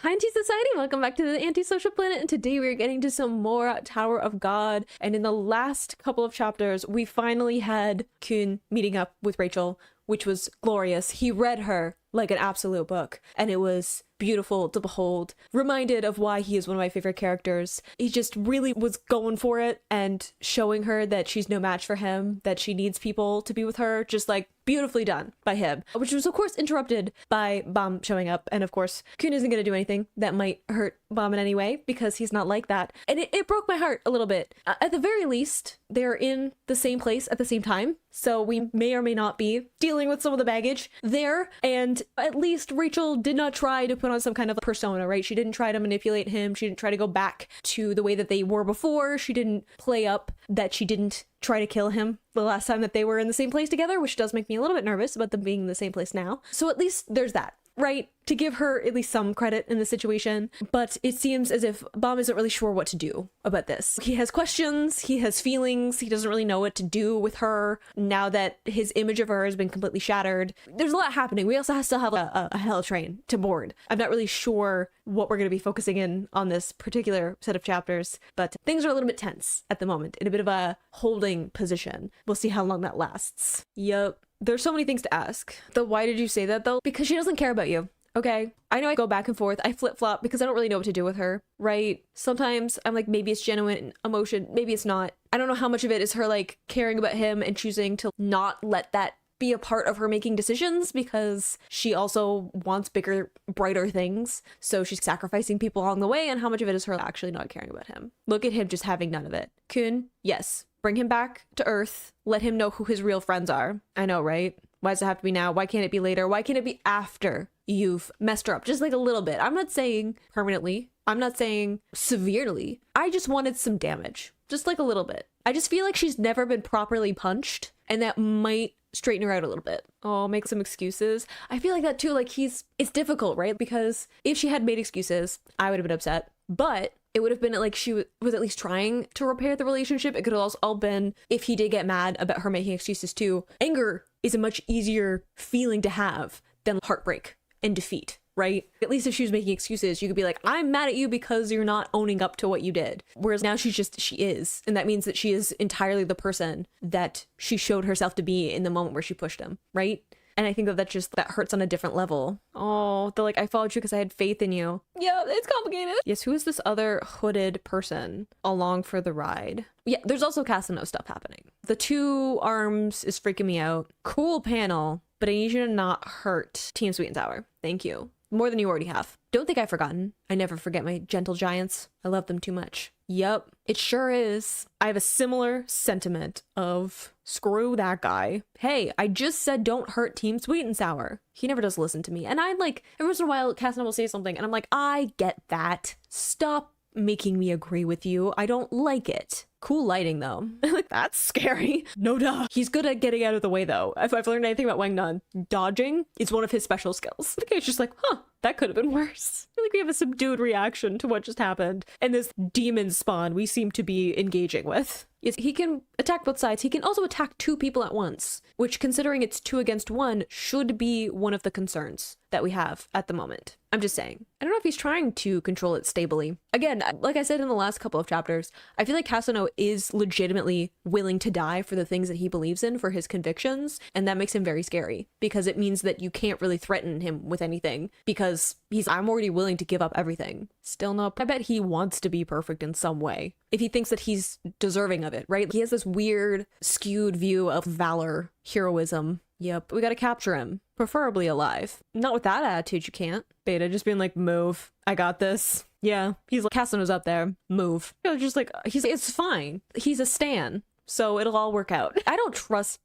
Hi Anti-Society, welcome back to the Antisocial Planet, and today we're getting to some more Tower of God. And in the last couple of chapters, we finally had Khun meeting up with Rachel, which was glorious. He read her like an absolute book, and it was beautiful to behold. Reminded of why he is one of my favorite characters. He just really was going for it and showing her that she's no match for him, that she needs people to be with her, just like beautifully done by him, which was of course interrupted by Bam showing up. And of course Khun isn't going to do anything that might hurt Bam in any way because he's not like that, and it broke my heart a little bit. At the very least, they're in the same place at the same time, so we may or may not be dealing with some of the baggage there. And at least Rachel did not try to put on some kind of persona, right? She didn't try to manipulate him. She didn't try to go back to the way that they were before. She didn't play up that she didn't try to kill him the last time that they were in the same place together, which does make me a little bit nervous about them being in the same place now. So at least there's that, right? To give her at least some credit in the situation. But it seems as if Bam isn't really sure what to do about this. He has questions, he has feelings, he doesn't really know what to do with her now that his image of her has been completely shattered. There's a lot happening. We also still have a hell train to board. I'm not really sure what we're going to be focusing in on this particular set of chapters, but things are a little bit tense at the moment, in a bit of a holding position. We'll see how long that lasts. Yup. There's so many things to ask. Why did you say that though? Because she doesn't care about you. Okay, I know I go back and forth, I flip-flop because I don't really know what to do with her, right? Sometimes I'm like, maybe it's genuine emotion, maybe it's not. I don't know how much of it is her like caring about him and choosing to not let that be a part of her making decisions because she also wants bigger, brighter things. So she's sacrificing people along the way, and how much of it is her actually not caring about him? Look at him just having none of it. Khun, yes, bring him back to Earth. Let him know who his real friends are. I know, right? Why does it have to be now? Why can't it be later? Why can't it be after you've messed her up? Just like a little bit. I'm not saying permanently. I'm not saying severely. I just wanted some damage. Just like a little bit. I just feel like she's never been properly punched, and that might straighten her out a little bit. Oh, make some excuses. I feel like that too. Like it's difficult, right? Because if she had made excuses, I would have been upset. But it would have been like she was at least trying to repair the relationship. It could have also all been if he did get mad about her making excuses too. Anger is a much easier feeling to have than heartbreak and defeat, right? At least if she was making excuses, you could be like, I'm mad at you because you're not owning up to what you did. Whereas now she is. And that means that she is entirely the person that she showed herself to be in the moment where she pushed him, right? And I think that hurts on a different level. Oh, they're like, I followed you because I had faith in you. Yeah, it's complicated. Yes, who is this other hooded person along for the ride? Yeah, there's also Cassano stuff happening. The 2 arms is freaking me out. Cool panel, but I need you to not hurt Team Sweet and Sour. Thank you. More than you already have. Don't think I've forgotten. I never forget my gentle giants. I love them too much. Yup, it sure is. I have a similar sentiment of screw that guy. Hey, I just said don't hurt Team Sweet and Sour. He never does listen to me. And I'm like, every once in a while, Cassano will say something and I'm like, I get that. Stop making me agree with you. I don't like it. Cool lighting though. Like, that's scary. No duh. He's good at getting out of the way though. If I've learned anything about Wang Nun, dodging is one of his special skills. I think it's just like, huh, that could have been worse. I feel like we have a subdued reaction to what just happened. And this demon spawn we seem to be engaging with. Yes, he can attack both sides. He can also attack 2 people at once, which, considering it's 2 against 1, should be one of the concerns that we have at the moment. I'm just saying. I don't know if he's trying to control it stably. Again, like I said in the last couple of chapters, I feel like Cassano is legitimately willing to die for the things that he believes in, for his convictions, and that makes him very scary because it means that you can't really threaten him with anything because I'm already willing to give up everything. Still no. I bet he wants to be perfect in some way. If he thinks that he's deserving of it, right? He has this weird, skewed view of valor, heroism. Yep, we gotta capture him. Preferably alive. Not with that attitude, you can't. Beta just being like, move. I got this. Yeah, he's like, Cassano's up there. Move. You know, just like, it's fine. He's a stan. So it'll all work out. I don't trust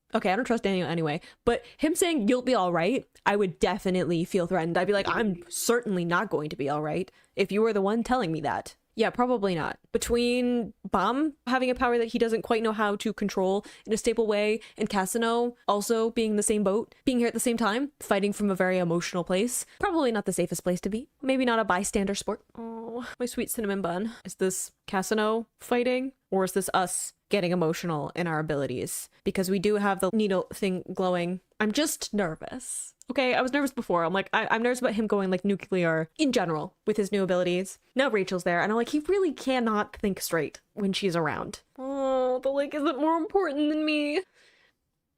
Daniel anyway, but him saying you'll be all right, I would definitely feel threatened. I'd be like, I'm certainly not going to be all right if you were the one telling me that. Yeah, probably not. Between Bam having a power that he doesn't quite know how to control in a stable way, and Cassano also being in the same boat, being here at the same time, fighting from a very emotional place, probably not the safest place to be. Maybe not a bystander sport. Oh, my sweet cinnamon bun. Is this Cassano fighting? Or is this us getting emotional in our abilities because we do have the needle thing glowing. I'm just nervous. Okay, I was nervous before. I'm like, I'm nervous about him going like nuclear in general with his new abilities. Now Rachel's there, and I'm like, he really cannot think straight when she's around. Oh, the lake isn't more important than me.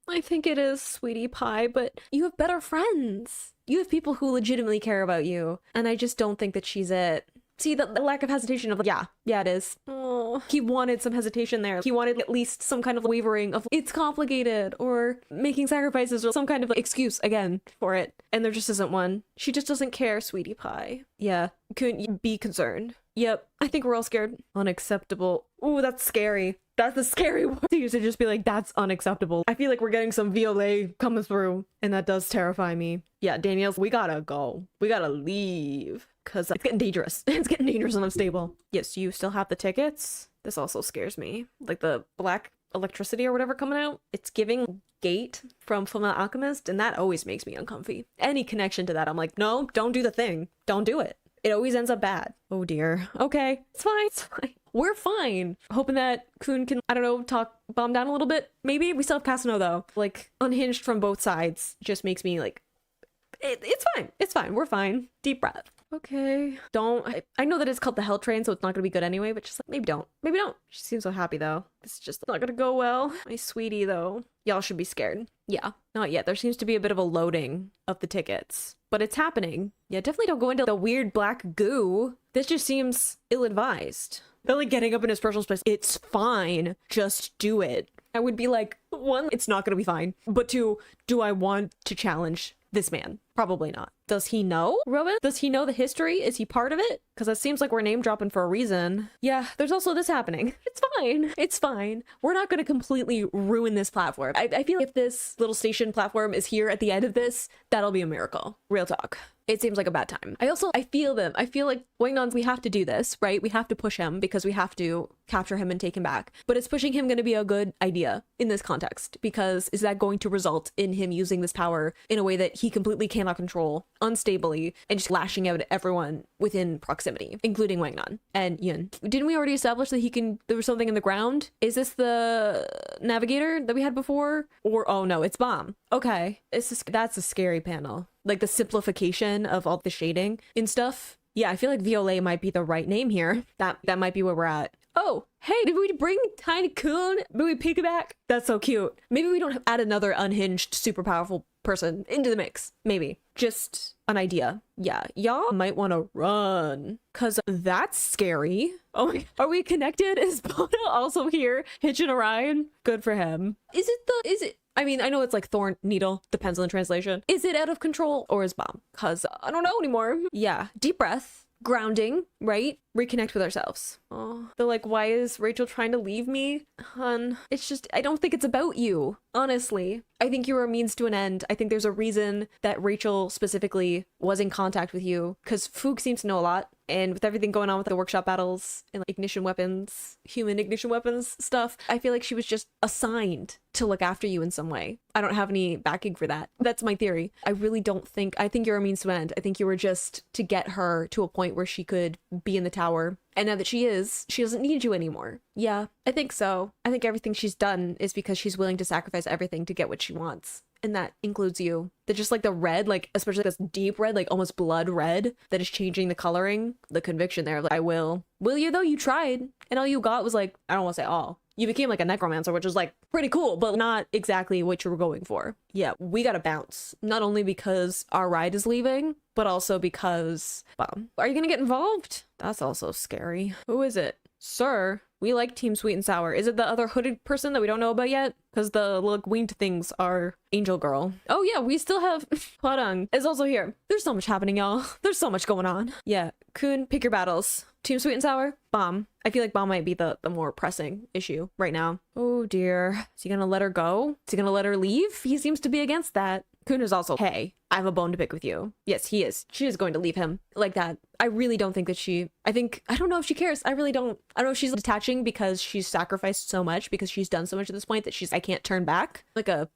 I think it is, sweetie pie, but you have better friends. You have people who legitimately care about you, and I just don't think that she's it. See, the lack of hesitation of, yeah, it is. Oh, he wanted some hesitation there. He wanted at least some kind of wavering of, it's complicated, or making sacrifices, or some kind of excuse, again, for it. And there just isn't one. She just doesn't care, sweetie pie. Yeah, couldn't you be concerned? Yep, I think we're all scared. Unacceptable. Ooh, that's scary. That's a scary one. To just be like, that's unacceptable. I feel like we're getting some VOA coming through, and that does terrify me. Yeah, Danielle, we gotta go. We gotta leave. Because it's getting dangerous. It's getting dangerous and unstable. Yes, you still have the tickets. This also scares me. Like the black electricity or whatever coming out. It's giving Gate from Fullmetal Alchemist, and that always makes me uncomfy. Any connection to that, I'm like, no, don't do the thing. Don't do it. It always ends up bad. Oh dear. Okay, it's fine. It's fine. We're fine. Hoping that Khun can, I don't know, talk Bomb down a little bit. Maybe. We still have Cassano though. Like, unhinged from both sides just makes me like, it's fine. It's fine. We're fine. Deep breath. Okay. I know that it's called the Hell Train, so it's not gonna be good anyway, but just like, maybe don't. Maybe don't. She seems so happy though. This is just not gonna go well. My sweetie though. Y'all should be scared. Yeah, not yet. There seems to be a bit of a loading of the tickets, but it's happening. Yeah, definitely don't go into the weird black goo. This just seems ill-advised. They're like getting up in his personal space. It's fine. Just do it. I would be like, one, it's not gonna be fine. But two, do I want to challenge this man? Probably not. Does he know, Rowan? Does he know the history? Is he part of it? Because it seems like we're name dropping for a reason. Yeah, there's also this happening. It's fine. It's fine. We're not going to completely ruin this platform. I feel like if this little station platform is here at the end of this, that'll be a miracle. Real talk. It seems like a bad time. I feel them. I feel like Waingnons, we have to do this, right? We have to push him because we have to capture him and take him back. But is pushing him going to be a good idea in this context? Because is that going to result in him using this power in a way that he completely cannot control, unstably, and just lashing out at everyone within proximity, including Wangnan and Yun? Didn't we already establish that there was something in the ground? Is this the navigator that we had before? Or, oh no, it's Bomb. Okay, that's a scary panel. Like the simplification of all the shading and stuff. Yeah, I feel like Violet might be the right name here. That might be where we're at. Oh, hey, did we bring Tiny Khun? Did we piggyback? That's so cute. Maybe we don't add another unhinged, super powerful person into the mix. Maybe. Just an idea. Yeah, y'all might want to run. Because that's scary. Oh my, are we connected? Is Bono also here hitching a ride? Good for him. I mean, I know it's like thorn, needle, depends on the translation. Is it out of control or is Bomb? Because I don't know anymore. Yeah, deep breath, grounding, right? Reconnect with ourselves. Oh, they're like, why is Rachel trying to leave me? Hun, it's just, I don't think it's about you, honestly. I think you were a means to an end. I think there's a reason that Rachel specifically was in contact with you, because Fook seems to know a lot. And with everything going on with the workshop battles and like ignition weapons, human ignition weapons stuff, I feel like she was just assigned to look after you in some way. I don't have any backing for that. That's my theory. I think you're a means to end. I think you were just to get her to a point where she could be in the tower. And now that she doesn't need you anymore. Yeah, I think so. I think everything she's done is because she's willing to sacrifice everything to get what she wants. And that includes you. They're just like the red, like especially this deep red, like almost blood red that is changing the coloring. The conviction there, like, I will. Will you though? You tried. And all you got was like, I don't want to say all. You became like a necromancer, which is like pretty cool, but not exactly what you were going for. Yeah, we gotta bounce. Not only because our ride is leaving, but also because, well, are you gonna get involved? That's also scary. Who is it? Sir, we like Team Sweet and Sour. Is it the other hooded person that we don't know about yet? Because the little winged things are Angel Girl. Oh yeah, we still have Hwadang is also here. There's so much happening, y'all. There's so much going on. Yeah, Khun, pick your battles. Team Sweet and Sour, Bomb. I feel like Bomb might be the more pressing issue right now. Oh dear. Is he gonna let her go? Is he gonna let her leave? He seems to be against that. Khun is also, hey, I have a bone to pick with you. Yes, he is. She is going to leave him like that. I really don't think that I don't know if she cares. I really don't. I don't know if she's detaching because she's sacrificed so much, because she's done so much at this point that I can't turn back.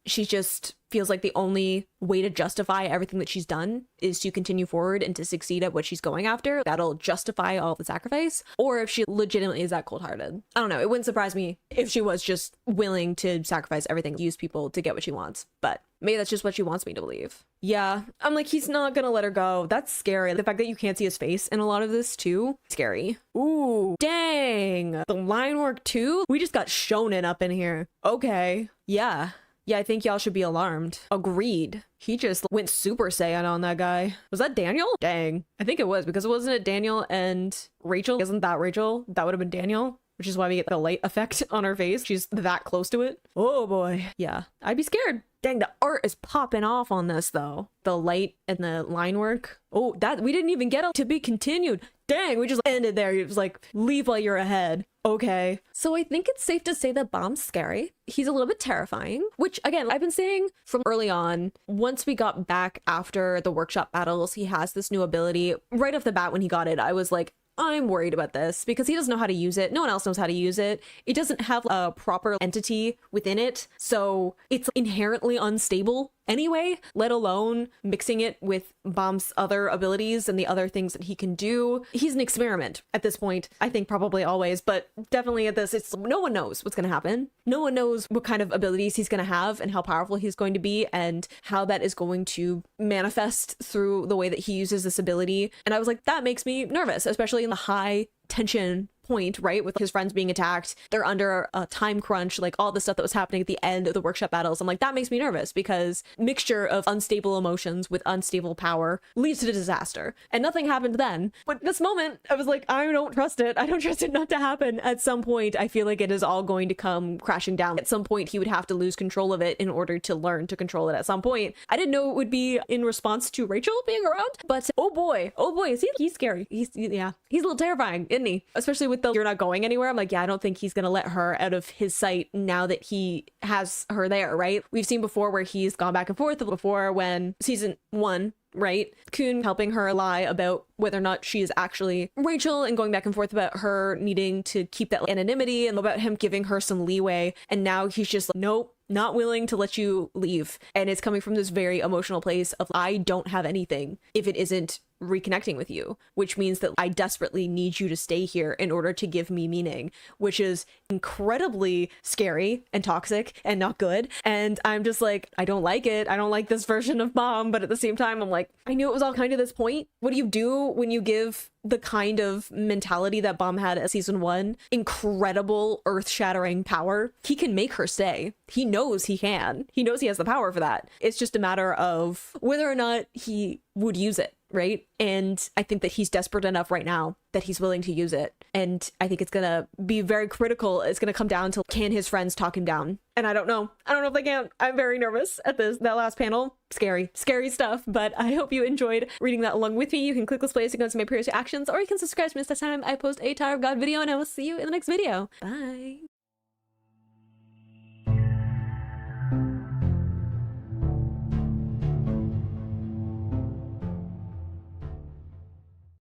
She just feels like the only way to justify everything that she's done is to continue forward and to succeed at what she's going after. That'll justify all the sacrifice. Or if she legitimately is that cold-hearted. I don't know. It wouldn't surprise me if she was just willing to sacrifice everything, use people to get what she wants. But maybe that's just what she wants me to believe. Yeah, I'm like, he's not gonna let her go. That's scary. The fact that you can't see his face in a lot of this too, scary. Ooh, dang. The line work too? We just got shonen up in here. Okay, yeah. Yeah, I think y'all should be alarmed. Agreed. He just went Super Saiyan on that guy. Was that Daniel? Dang. I think it was, because wasn't it Daniel and Rachel? Isn't that Rachel? That would have been Daniel. Which is why we get the light effect on her face. She's that close to it. Oh boy. Yeah, I'd be scared. Dang, the art is popping off on this though. The light and the line work. Oh, that we didn't even get it to be continued. Dang, we just ended there. It was like, leave while you're ahead. Okay. So I think it's safe to say that Bomb's scary. He's a little bit terrifying, which again, I've been saying from early on. Once we got back after the workshop battles, he has this new ability. Right off the bat when he got it, I was like, I'm worried about this because he doesn't know how to use it. No one else knows how to use it. It doesn't have a proper entity within it. So it's inherently unstable anyway, let alone mixing it with Bomb's other abilities and the other things that he can do. He's an experiment at this point, I think probably always, but definitely at this, it's no one knows what's going to happen. No one knows what kind of abilities he's going to have and how powerful he's going to be and how that is going to manifest through the way that he uses this ability. And I was like, that makes me nervous, especially in the high tension point, right? With his friends being attacked, they're under a time crunch, like all the stuff that was happening at the end of the workshop battles. I'm like, that makes me nervous because mixture of unstable emotions with unstable power leads to disaster. And nothing happened then. But this moment, I was like, I don't trust it. I don't trust it not to happen. At some point, I feel like it is all going to come crashing down. At some point, he would have to lose control of it in order to learn to control it at some point. I didn't know it would be in response to Rachel being around, but oh boy, is he's scary. He's a little terrifying, isn't he? Especially with the you're not going anywhere. I'm like, yeah, I don't think he's gonna let her out of his sight now that he has her there, right? We've seen before where he's gone back and forth before when season 1, right? Khun helping her lie about whether or not she is actually Rachel and going back and forth about her needing to keep that anonymity and about him giving her some leeway. And now he's just like, nope, not willing to let you leave. And it's coming from this very emotional place of I don't have anything if it isn't reconnecting with you, which means that I desperately need you to stay here in order to give me meaning, which is incredibly scary and toxic and not good. And I'm just like, I don't like it. I don't like this version of Mom, but at the same time, I'm like, I knew it was all kind of this point. What do you do when you give the kind of mentality that Bomb had at season 1, incredible earth-shattering power? He can make her stay. He knows he can. He knows he has the power for that. It's just a matter of whether or not he would use it, right? And I think that he's desperate enough right now that he's willing to use it. And I think it's gonna be very critical. It's gonna come down to, can his friends talk him down? And I don't know if they can. I'm very nervous at that last panel. Scary stuff, but I hope you enjoyed reading that along with me. You can click this place to go to my previous reactions, or you can subscribe to me next time I post a Tower of God video, and I will see you in the next video. Bye.